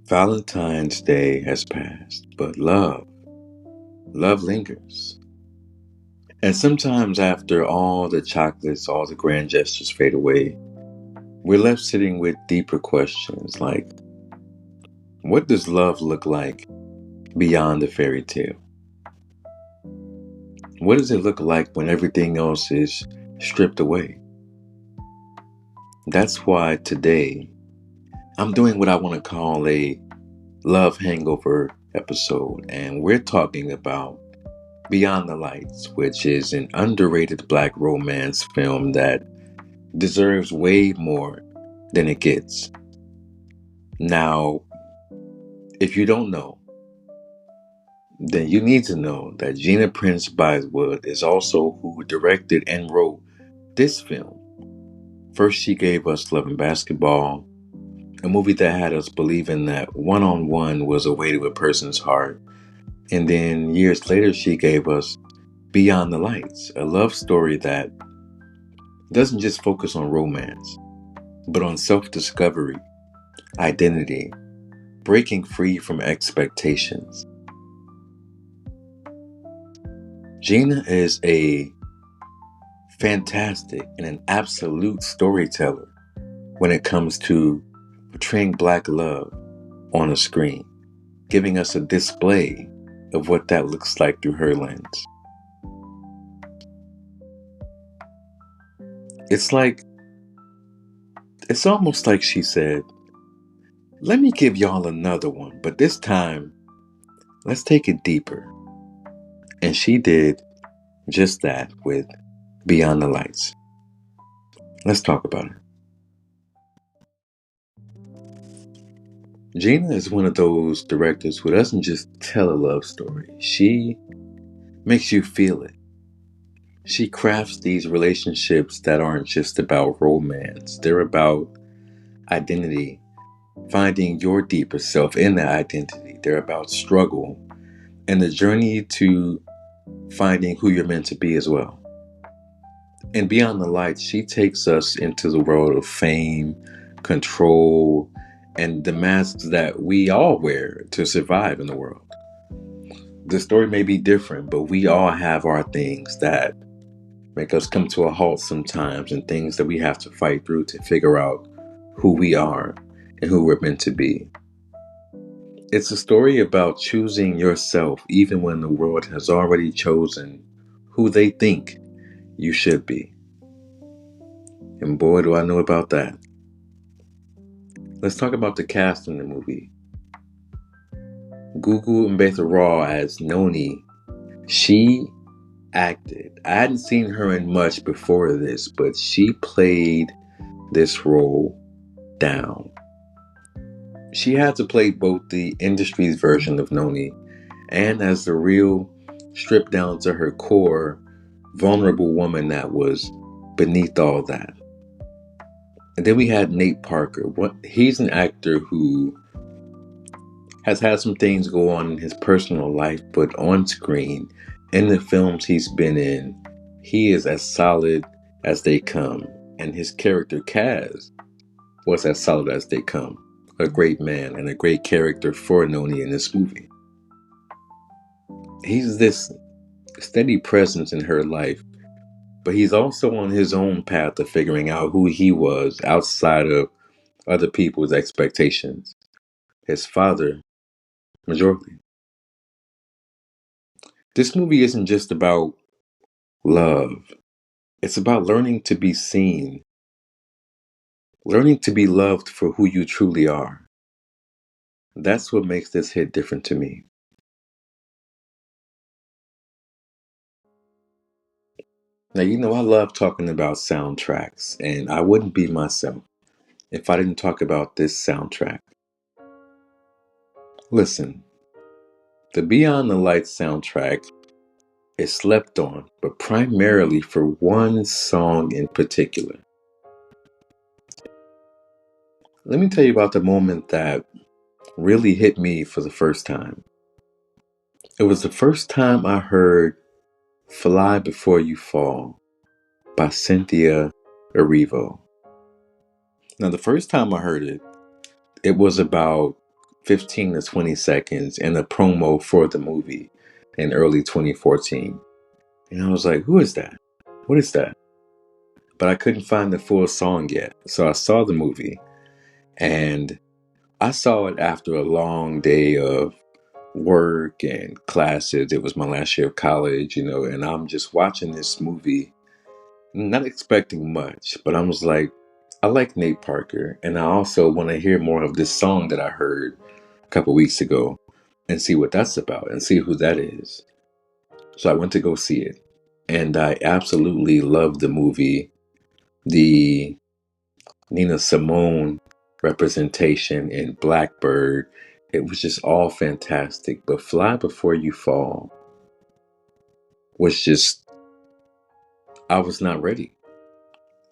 Valentine's Day has passed, but love lingers. And sometimes after all the chocolates, all the grand gestures fade away, we're left sitting with deeper questions like, what does love look like beyond the fairy tale? What does it look like when everything else is stripped away? That's why today I'm doing what I want to call a love hangover episode, and we're talking about Beyond the Lights, which is an underrated black romance film that deserves way more than it gets. Now, if you don't know, then you need to know that Gina Prince-Bythewood is also who directed and wrote this film. First, she gave us Love and Basketball, a movie that had us believing that one-on-one was a way to a person's heart. And then years later, she gave us Beyond the Lights, a love story that doesn't just focus on romance, but on self-discovery, identity, breaking free from expectations. Gina is a fantastic and an absolute storyteller when it comes to portraying black love on a screen, giving us a display of what that looks like through her lens. It's almost like she said, let me give y'all another one, but this time, let's take it deeper. And she did just that with Beyond the Lights. Let's talk about her. Gina is one of those directors who doesn't just tell a love story. She makes you feel it. She crafts these relationships that aren't just about romance. They're about identity, finding your deeper self in that identity. They're about struggle and the journey to finding who you're meant to be as well. And Beyond the Lights, she takes us into the world of fame, control, and the masks that we all wear to survive in the world. The story may be different, but we all have our things that make us come to a halt sometimes and things that we have to fight through to figure out who we are and who we're meant to be. It's a story about choosing yourself even when the world has already chosen who they think you should be. And boy, do I know about that. Let's talk about the cast in the movie. Gugu Mbatha-Raw as Noni. She acted. I hadn't seen her in much before this, but she played this role down. She had to play both the industry's version of Noni and as the real, stripped down to her core, vulnerable woman that was beneath all that. And then we had Nate Parker. He's an actor who has had some things go on in his personal life, but on screen, in the films he's been in, he is as solid as they come. And his character, Kaz, was as solid as they come. A great man and a great character for Noni in this movie. He's this steady presence in her life, but he's also on his own path of figuring out who he was outside of other people's expectations. His father, majorly. This movie isn't just about love. It's about learning to be seen, learning to be loved for who you truly are. That's what makes this hit different to me. Now, I love talking about soundtracks, and I wouldn't be myself if I didn't talk about this soundtrack. Listen, the Beyond the Lights soundtrack is slept on, but primarily for one song in particular. Let me tell you about the moment that really hit me for the first time. It was the first time I heard Fly Before You Fall by Cynthia Erivo. Now, the first time I heard it, it was about 15 to 20 seconds in a promo for the movie in early 2014. And I was like, who is that? What is that? But I couldn't find the full song yet. So I saw the movie, and I saw it after a long day of work and classes. It was my last year of college, and I'm just watching this movie, not expecting much, but I was like, I like Nate Parker, and I also want to hear more of this song that I heard a couple weeks ago and see what that's about and see who that is. So I went to go see it, and I absolutely loved the movie. The Nina Simone representation in Blackbird, it was just all fantastic. But Fly Before You Fall was just, I was not ready.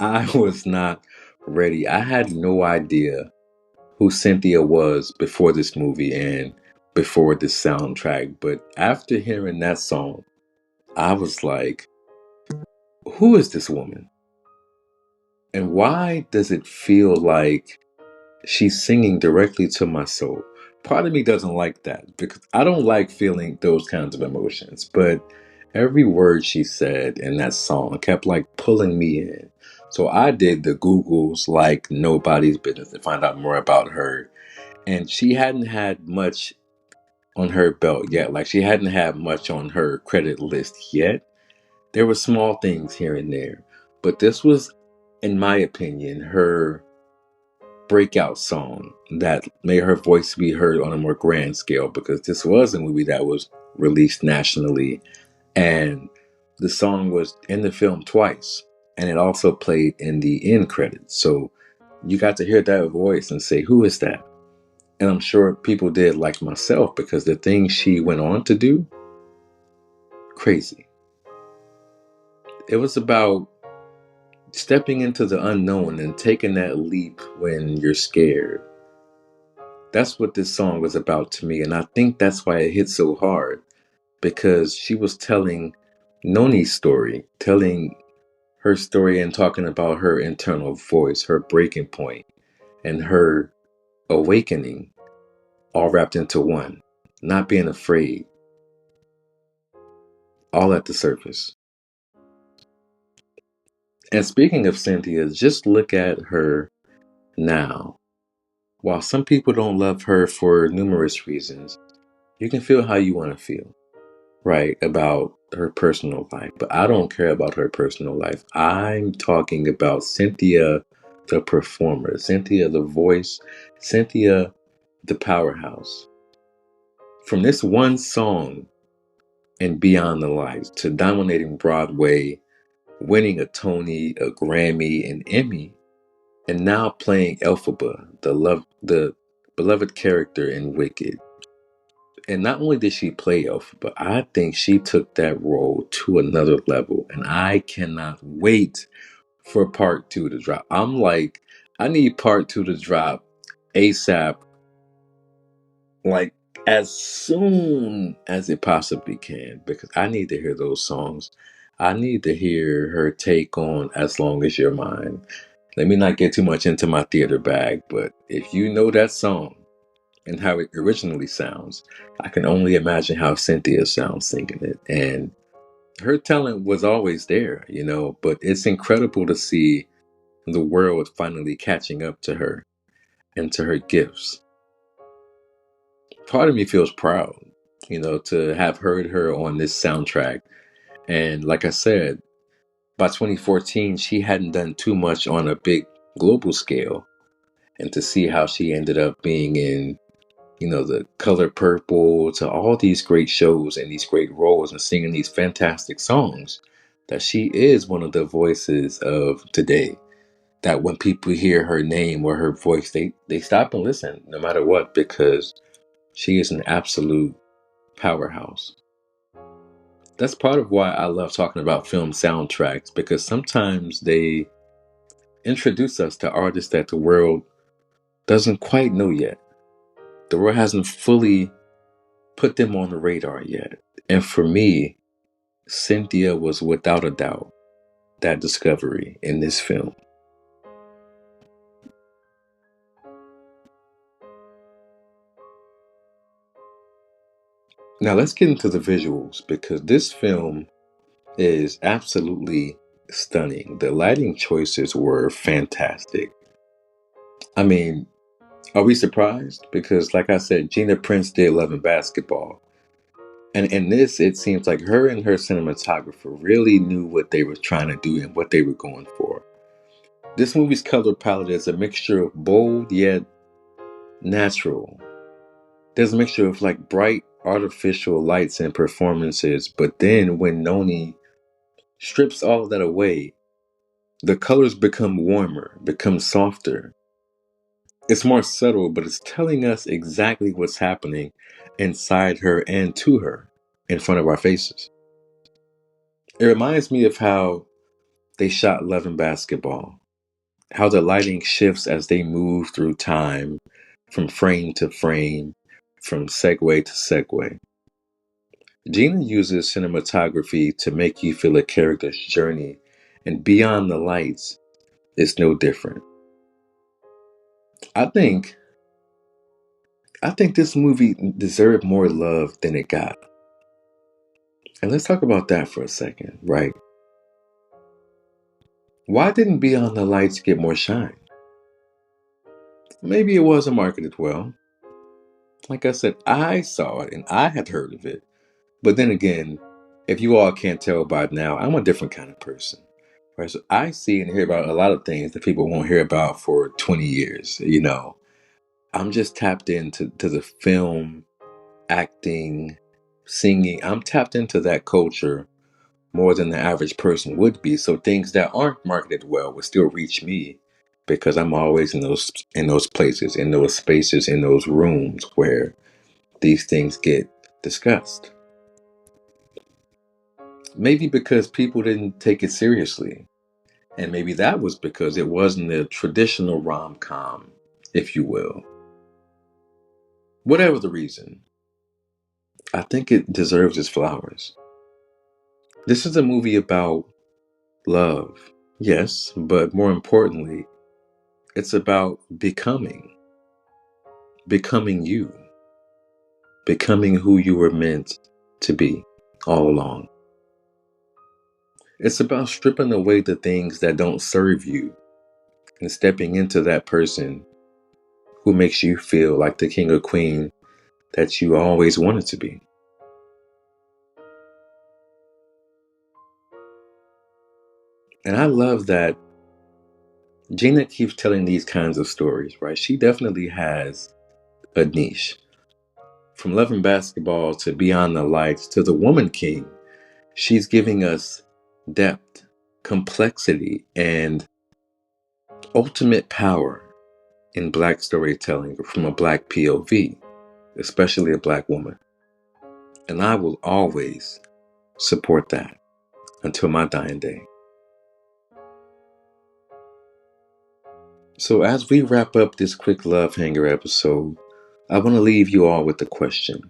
I was not ready. I had no idea who Cynthia was before this movie and before this soundtrack. But after hearing that song, I was like, who is this woman? And why does it feel like she's singing directly to my soul? Part of me doesn't like that because I don't like feeling those kinds of emotions. But every word she said in that song kept like pulling me in. So I did the Googles like nobody's business to find out more about her. And she hadn't had much on her belt yet. Like she hadn't had much on her credit list yet. There were small things here and there. But this was, in my opinion, her breakout song that made her voice be heard on a more grand scale, because this was a movie that was released nationally, and the song was in the film twice, and it also played in the end credits. So you got to hear that voice and say, who is that? And I'm sure people did, like myself, because the things she went on to do, crazy. It was about stepping into the unknown and taking that leap when you're scared. That's what this song was about to me. And I think that's why it hit so hard, because she was telling Noni's story, telling her story and talking about her internal voice, her breaking point, and her awakening, all wrapped into one. Not being afraid, all at the surface. And speaking of Cynthia, just look at her now. While some people don't love her for numerous reasons, you can feel how you want to feel, right, about her personal life. But I don't care about her personal life. I'm talking about Cynthia, the performer, Cynthia, the voice, Cynthia, the powerhouse. From this one song and Beyond the Lights to dominating Broadway, winning a Tony, a Grammy, an Emmy, and now playing Elphaba, the beloved character in Wicked. And not only did she play Elphaba, I think she took that role to another level. And I cannot wait for part two to drop. I'm like, I need part two to drop ASAP, like as soon as it possibly can, because I need to hear those songs. I need to hear her take on As Long As You're Mine. Let me not get too much into my theater bag, but if you know that song and how it originally sounds, I can only imagine how Cynthia sounds singing it. And her talent was always there, but it's incredible to see the world finally catching up to her and to her gifts. Part of me feels proud, to have heard her on this soundtrack. And like I said, by 2014, she hadn't done too much on a big global scale. And to see how she ended up being in, The Color Purple, to all these great shows and these great roles and singing these fantastic songs, that she is one of the voices of today. That when people hear her name or her voice, they stop and listen no matter what, because she is an absolute powerhouse. That's part of why I love talking about film soundtracks, because sometimes they introduce us to artists that the world doesn't quite know yet. The world hasn't fully put them on the radar yet. And for me, Cynthia was without a doubt that discovery in this film. Now let's get into the visuals because this film is absolutely stunning. The lighting choices were fantastic. I mean, are we surprised? Because, like I said, Gina Prince did Love and Basketball. And in this, it seems like her and her cinematographer really knew what they were trying to do and what they were going for. This movie's color palette is a mixture of bold yet natural. There's a mixture of like bright artificial lights and performances, but then when Noni strips all of that away, the colors become warmer, become softer. It's more subtle, but it's telling us exactly what's happening inside her and to her in front of our faces. It reminds me of how they shot Love and Basketball, how the lighting shifts as they move through time, from frame to frame, from segue to segue. Gina uses cinematography to make you feel a character's journey, and beyond the lights, it's no different. I think I think this movie deserved more love than it got. And let's talk about that for a second, right? Why didn't Beyond the Lights get more shine? Maybe it wasn't marketed well. Like I said, I saw it and I had heard of it. But then again, if you all can't tell by now, I'm a different kind of person. Right? So I see and hear about a lot of things that people won't hear about for 20 years. I'm just tapped into the film, acting, singing. I'm tapped into that culture more than the average person would be. So things that aren't marketed well will still reach me because I'm always in those places, in those spaces, in those rooms where these things get discussed. Maybe because people didn't take it seriously. And maybe that was because it wasn't a traditional rom-com, if you will. Whatever the reason, I think it deserves its flowers. This is a movie about love, yes, but more importantly, it's about becoming you, becoming who you were meant to be all along. It's about stripping away the things that don't serve you and stepping into that person who makes you feel like the king or queen that you always wanted to be. And I love that Gina keeps telling these kinds of stories, right? She definitely has a niche. From Love and Basketball to Beyond the Lights to The Woman King, she's giving us depth, complexity, and ultimate power in Black storytelling from a Black POV, especially a Black woman. And I will always support that until my dying day. So, as we wrap up this quick love hanger episode, I want to leave you all with a question.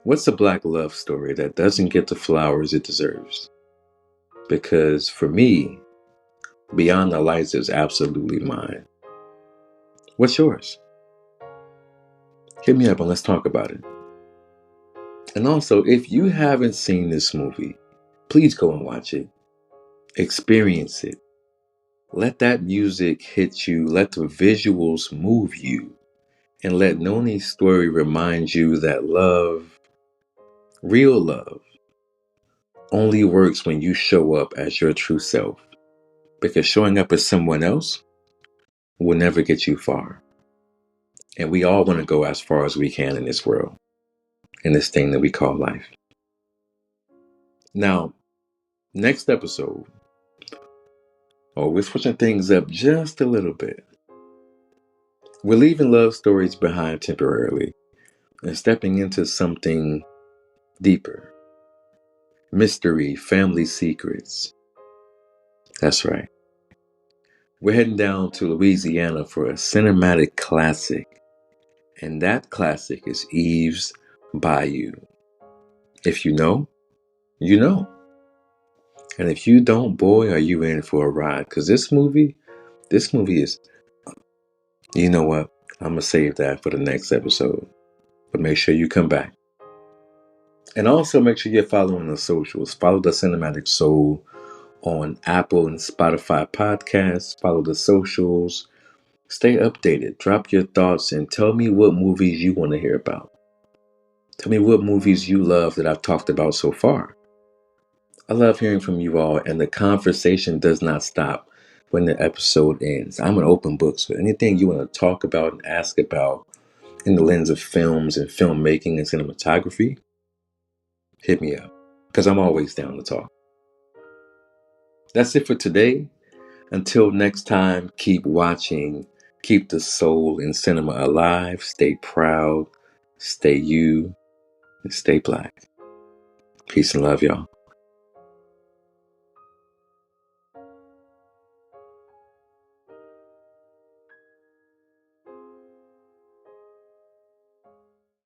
What's a Black love story that doesn't get the flowers it deserves? Because for me, Beyond the Lights is absolutely mine. What's yours? Hit me up and let's talk about it. And also, if you haven't seen this movie, please go and watch it. Experience it. Let that music hit you. Let the visuals move you. And let Noni's story remind you that love, real love, only works when you show up as your true self. Because showing up as someone else will never get you far. And we all want to go as far as we can in this world, in this thing that we call life. Now, next episode, we're switching things up just a little bit. We're leaving love stories behind temporarily and stepping into something deeper. Mystery, family secrets. That's right. We're heading down to Louisiana for a cinematic classic. And that classic is Eve's Bayou. If you know, you know. And if you don't, boy, are you in for a ride. Because this movie is, you know what? I'm going to save that for the next episode. But make sure you come back. And also make sure you're following the socials. Follow the Cinematic Soul on Apple and Spotify podcasts. Follow the socials. Stay updated. Drop your thoughts and tell me what movies you want to hear about. Tell me what movies you love that I've talked about so far. I love hearing from you all, and the conversation does not stop when the episode ends. I'm an open book, so anything you want to talk about and ask about in the lens of films and filmmaking and cinematography, hit me up, because I'm always down to talk. That's it for today. Until next time, keep watching, keep the soul in cinema alive, stay proud, stay you, and stay black. Peace and love, y'all.